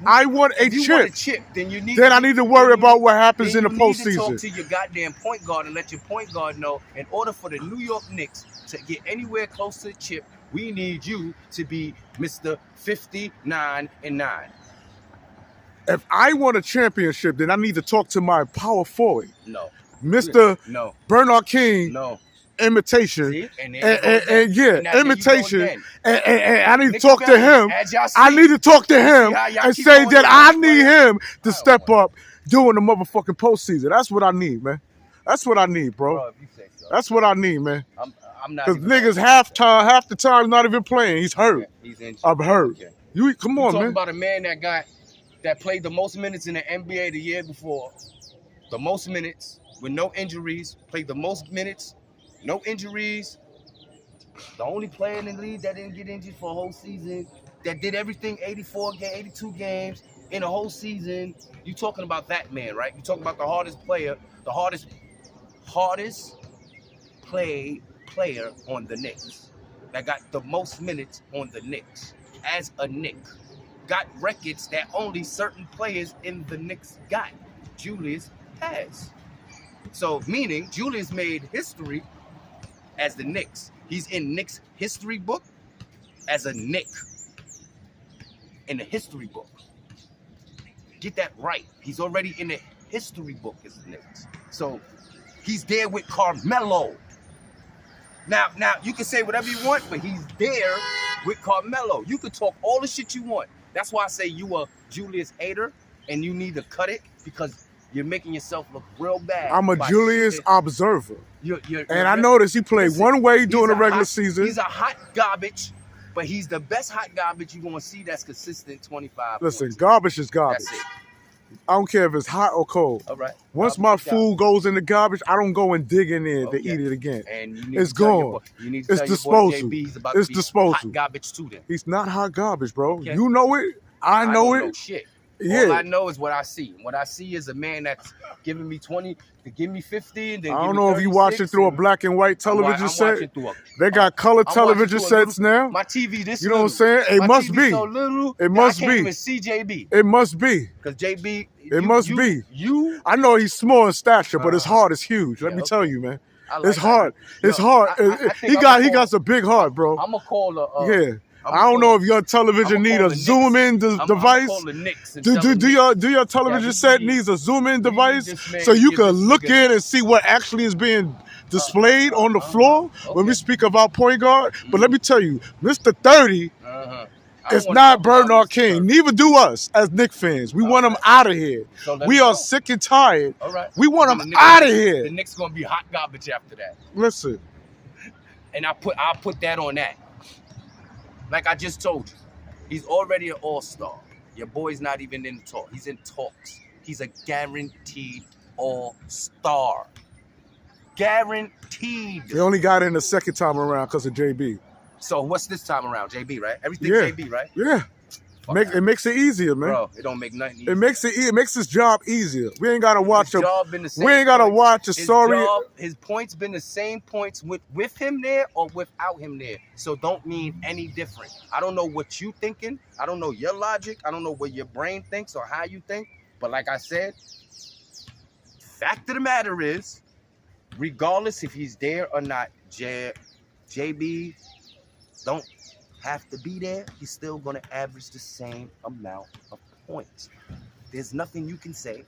I want a chip. Then I need to worry about what happens in the postseason. You need to talk to your goddamn point guard and let your point guard know, in order for the New York Knicks to get anywhere close to the chip, we need you to be Mr. 59-9. If I want a championship, then I need to talk to my power forward. No. Mr. No. Bernard King. No. Imitation. See? Imitation. And I need to talk to him. I need to talk to him and say that I need him to step up during the motherfucking postseason. That's what I need, man. That's what I need, bro. If you say so. That's what I need, man. I'm not. Because niggas half the time not even playing. He's hurt. He's injured. I'm hurt. Okay. Come on, man. Talking about a man that played the most minutes in the NBA the year before, the most minutes with no injuries, played the most minutes, no injuries. The only player in the league that didn't get injured for a whole season, that did everything 82 games in a whole season. You talking about that man, right? You talking about the hardest player, the hardest player on the Knicks, that got the most minutes on the Knicks as a Knick, got records that only certain players in the Knicks got. Julius has. So meaning Julius made history as the Knicks. He's in Knicks history book as a Knick in the history book. Get that right. He's already in the history book as the Knicks. So he's there with Carmelo. Now you can say whatever you want, but he's there with Carmelo. You can talk all the shit you want. That's why I say you a Julius hater and you need to cut it, because you're making yourself look real bad. I'm a Julius observer. You're I noticed he played one way during the regular season. He's a hot garbage, but he's the best hot garbage you're going to see that's consistent 25 Listen, points. garbage is garbage. That's it. I don't care if it's hot or cold. All right. Once my food goes in the garbage, I don't go and dig in there to eat it again. And you need it's to tell gone. You need to it's tell disposal. Your boy JB he's about it's to be disposal. Hot garbage too then. He's not hot garbage, bro. Okay. You know it. I know don't it. Know shit. Yeah. All I know is what I see. What I see is a man that's giving me 20 to give me 50. And then I don't know if you watching through a black and white television set. They got color television sets now. My TV this You know what I'm saying? It must be. So little, it must I be. can't even see JB. It must be. Because JB. It must be. I know he's small in stature, but his heart is huge. Let me tell you, man. It's hard. It's hard. He got a big heart, bro. I'm gonna call I don't know if your television need a zoom in device. Do your television set needs a zoom in device so you can look in and see what actually is being displayed on the floor when we speak about point guard? But let me tell you, Mr. 30 is not Bernard King. Neither do us as Knicks fans. We want him out of here. We are sick and tired. We want him out of here. The Knicks gonna be hot garbage after that. Listen, and I'll put that on that. Like I just told you, he's already an all-star. Your boy's not even in talk. He's in talks. He's a guaranteed all-star. Guaranteed. They only got in the second time around because of JB. So what's this time around? JB, right? Everything's JB, right? Yeah. It makes it easier, man. Bro, it don't make nothing easier. It makes his job easier. We ain't gotta watch his job been the same. We ain't gotta watch a sorry. His points been the same points with him there or without him there. So don't mean any different. I don't know what you thinking. I don't know your logic. I don't know what your brain thinks or how you think. But like I said, fact of the matter is, regardless if he's there or not, JB don't have to be there. He's still going to average the same amount of points. There's nothing you can say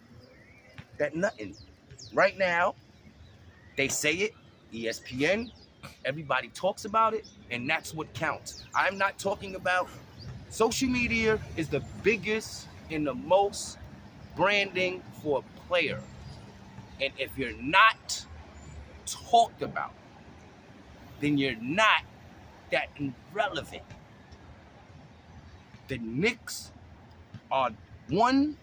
that nothing. Right now, they say it, ESPN, Everybody talks about it, and that's what counts. I'm not talking about social media is the biggest and the most branding for a player. And if you're not talked about, then you're not that relevant. The Knicks are one,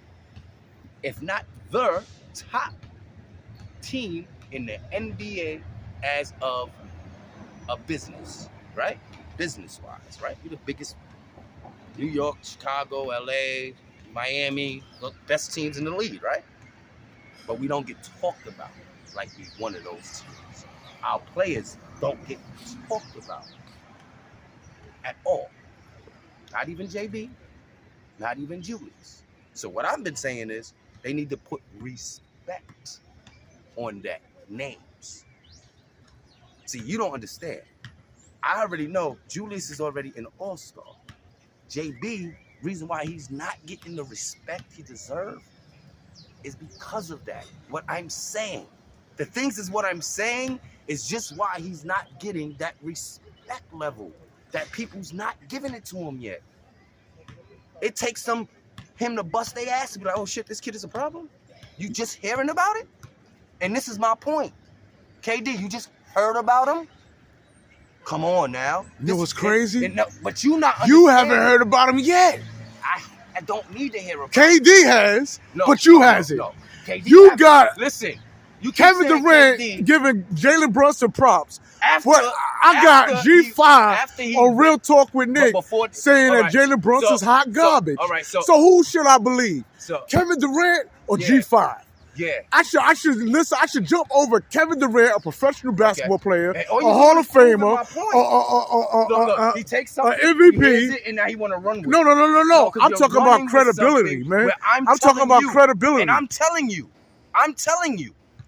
if not the top team in the NBA as of a business, right? Business-wise, right? We're the biggest. New York, Chicago, LA, Miami, the best teams in the league, right? But we don't get talked about like we're one of those teams. Our players don't get talked about at all. Not even JB, not even Julius. So what I've been saying is they need to put respect on that names. See, you don't understand. I already know Julius is already an all-star. JB, reason why he's not getting the respect he deserves is because of that. What I'm saying. The things is what I'm saying is just why he's not getting that respect level. That people's not giving it to him yet. It takes him to bust their ass to be like, oh shit, this kid is a problem? You just hearing about it? And this is my point. KD, you just heard about him? Come on now. You know what's crazy? No, but you not. You haven't heard about him yet. I don't need to hear about KD has, but you hasn't. No. KD you got listen. You Kevin Durant giving Jalenbrunson props. After, I got G5 on Real Talk with Nick saying that Jalenbrunson's hot garbage. All right, so who should I believe? Kevin Durant or G5? Yeah. I should listen. I should jump over Kevin Durant, a professional basketball player, a Hall of Famer, he takes something, MVP, and now he want to run with it. No. I'm talking about credibility, man. I'm talking about credibility. And I'm telling you,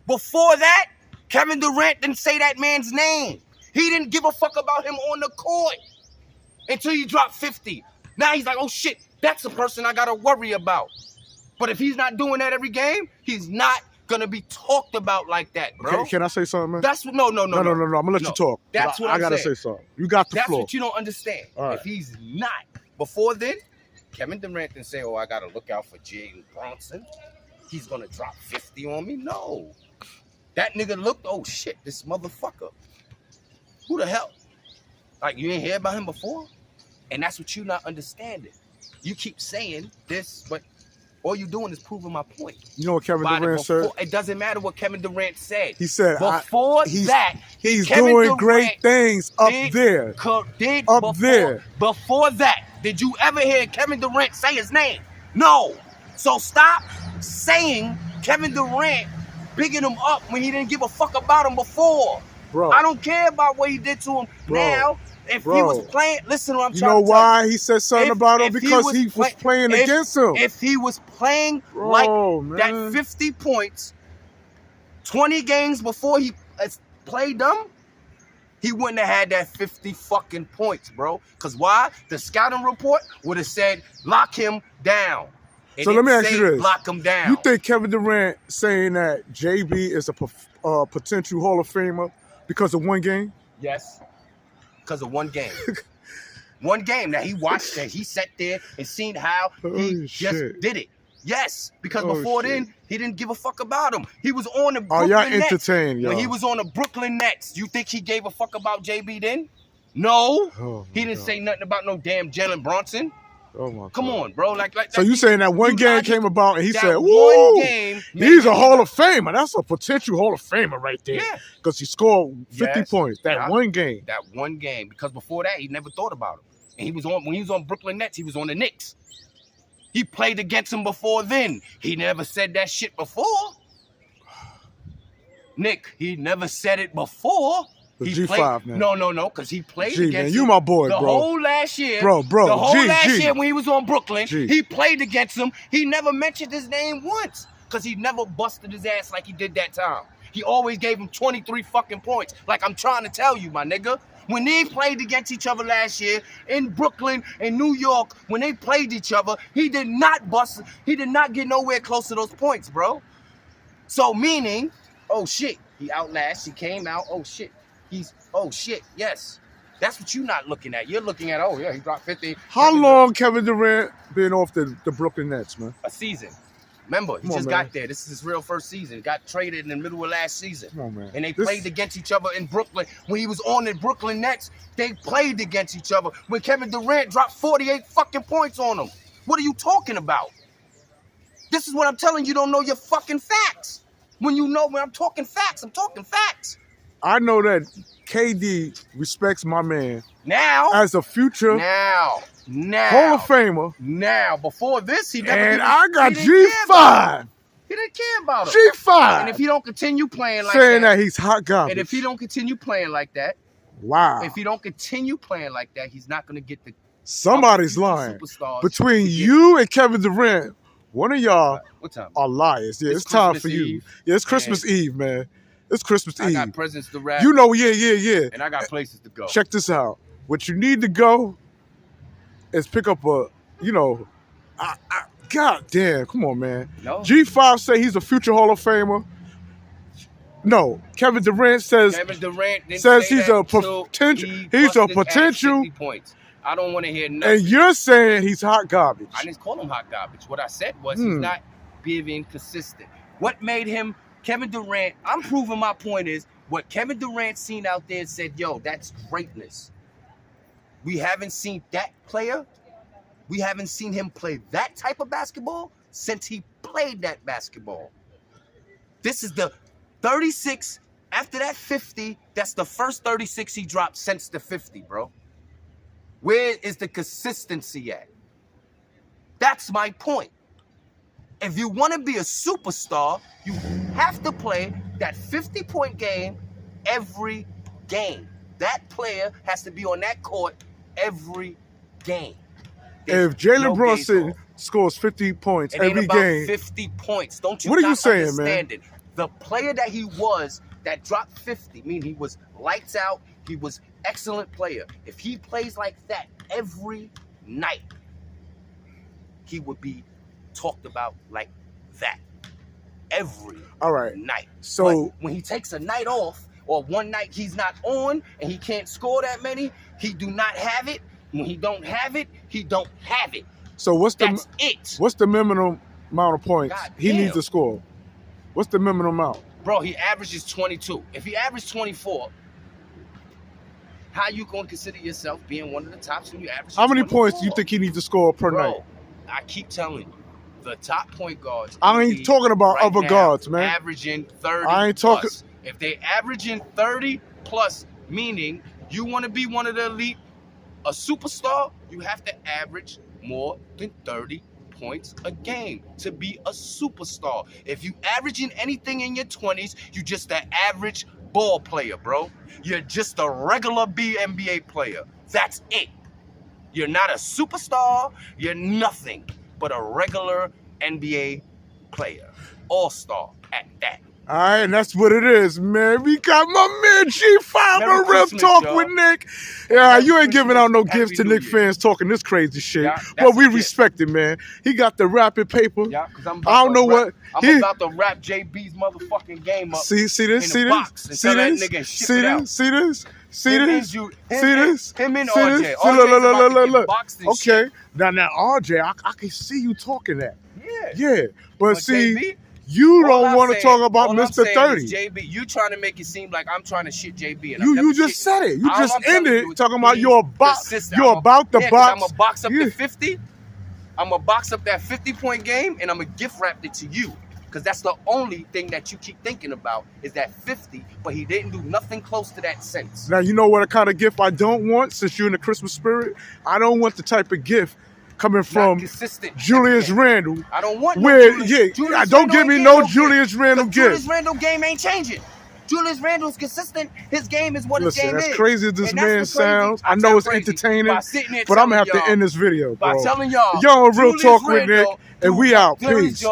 before that, Kevin Durant didn't say that man's name. He didn't give a fuck about him on the court until he dropped 50. Now he's like, oh shit, that's the person I gotta worry about. But if he's not doing that every game, he's not gonna be talked about like that, bro. Can I say something, man? That's what. No. I'm gonna let you talk. That's what I gotta say something. You got the floor. That's what you don't understand. Right. If he's not before then, Kevin Durant didn't say, "Oh, I gotta look out for Jalenbrunson. He's gonna drop 50 on me." No, that nigga looked. Oh shit, this motherfucker. Who the hell? Like you ain't hear about him before, and that's what you not understanding. You keep saying this, but all you doing is proving my point. You know what Kevin Durant said? It doesn't matter what Kevin Durant said. He said before he's doing great things up there. Before that, did you ever hear Kevin Durant say his name? No. So stop saying Kevin Durant bigging him up when he didn't give a fuck about him before. Bro, I don't care about what he did to him now. If he was playing, listen to what I'm trying to tell you. You know why he said something about him? Because he was playing against him. If he was playing that 50 points, 20 games before he played them, he wouldn't have had that 50 fucking points, bro. Because why? The scouting report would have said, lock him down. So let me ask you this. Lock him down. You think Kevin Durant saying that JB is a potential Hall of Famer because of one game? Yes. Because of one game. One game that he watched and he sat there and seen how he just did it. Yes, because before then, he didn't give a fuck about him. He was on the Brooklyn Nets. Y'all entertained, y'all. When he was on the Brooklyn Nets, you think he gave a fuck about JB then? No. He didn't say nothing about no damn Jalenbrunson. Oh my God. Come on, bro. So you saying that one game came about and he said, "Woo, he's a Hall of Famer. That's a potential Hall of Famer right there." Yeah. Because he scored 50 points that one game. That one game. Because before that, he never thought about him. And when he was on Brooklyn Nets, he was on the Knicks. He played against him before then. He never said that shit before. Nick, he never said it before. The G5, man. No, because he played against man, you my boy, the bro. whole last year. Bro. The whole last year when he was on Brooklyn, he played against him. He never mentioned his name once because he never busted his ass like he did that time. He always gave him 23 fucking points. Like I'm trying to tell you, my nigga. When they played against each other last year in Brooklyn and New York, when they played each other, he did not bust. He did not get nowhere close to those points, bro. So meaning, oh shit, he outlasted. He came out. Oh shit. Oh shit, yes. That's what you're not looking at. You're looking at, oh yeah, he dropped 50. How long Kevin Durant been off the Brooklyn Nets, man? A season. Remember, he just got there. This is his real first season. Got traded in the middle of last season. Come on, man. And they played against each other in Brooklyn. When he was on the Brooklyn Nets, they played against each other. When Kevin Durant dropped 48 fucking points on them. What are you talking about? This is what I'm telling you. Don't know your fucking facts. When I'm talking facts, I'm talking facts. I know that KD respects my man now as a future now Hall of Famer. Now, before this, he never. And I got G5. He didn't care about him. G5. And if he don't continue playing like saying that he's hot garbage. And if he don't continue playing like that, wow. If he don't continue playing like that, he's not gonna get the. Somebody's lying. Between you and Kevin Durant, one of y'all are liars. Yeah, it's time for you. Yeah, it's Christmas Eve, man. It's Christmas Eve. I got presents to wrap. You know, yeah. And I got places to go. Check this out. What you need to go is pick up a, God damn, come on, man. No. G5 say he's a future Hall of Famer. No, Kevin Durant says he's a potential. He's a potential. Points. I don't want to hear nothing. And you're saying he's hot garbage. I didn't call him hot garbage. What I said was he's not being consistent. What made him Kevin Durant? I'm proving my point is what Kevin Durant seen out there and said, yo, that's greatness. We haven't seen that player. We haven't seen him play that type of basketball since he played that basketball. This is the 36. After that 50, that's the first 36 he dropped since the 50, bro. Where is the consistency at? That's my point. If you want to be a superstar, you have to play that 50-point game every game. That player has to be on that court every game. If Jalenbrunson scores 50 points every game, 50 points. Don't you? What are you saying, man? The player that he was that dropped 50, mean he was lights out. He was excellent player. If he plays like that every night, he would be talked about like that every night. So when he takes a night off or one night he's not on and he can't score that many, he do not have it. When he don't have it, he don't have it. So what's the minimum amount of points he needs to score? What's the minimum amount? Bro, he averages 22. If he averaged 24, how you going to consider yourself being one of the tops when you average 24? How many points do you think he needs to score per night? I keep telling you, the top point guards. I ain't talking about other guards, man. Averaging 30 I ain't talking. Plus. If they averaging 30 plus, meaning you want to be one of the elite, a superstar, you have to average more than 30 points a game to be a superstar. If you averaging anything in your 20s, you just an average ball player, bro. You're just a regular NBA player. That's it. You're not a superstar. You're nothing but a regular NBA player. All-star at that. All right, and that's what it is, man. We got my man G5 on Real Talk with Nick. Yeah, you ain't giving out no gifts to Knick fans talking this crazy shit. But we respect it, man. He got the rapping paper. Yeah, because I'm about to rap JB's motherfucking game up. See this? Him and RJ. Look. Okay. Now RJ, I can see you talking that. Yeah. But see, JB, you don't want to talk about Mr. 30. JB, you trying to make it seem like I'm trying to shit JB. And you just said it. You just ended talking about you're about the box. I'm going to box up the 50. I'm going to box up that 50-point game, and I'm going to gift wrap it to you. Because that's the only thing that you keep thinking about is that 50, but he didn't do nothing close to that since. Now, you know what kind of gift I don't want, since you're in the Christmas spirit? I don't want the type of gift coming from Julius Randle. I don't want don't give me no Julius Randle gift. Julius Randle game ain't changing. Julius Randle's consistent. His game is what his game is. As crazy as this man sounds, I know it's entertaining, but I'm going to have to end this video, bro. By telling y'all on Real Talk with Nick, and we out. Peace.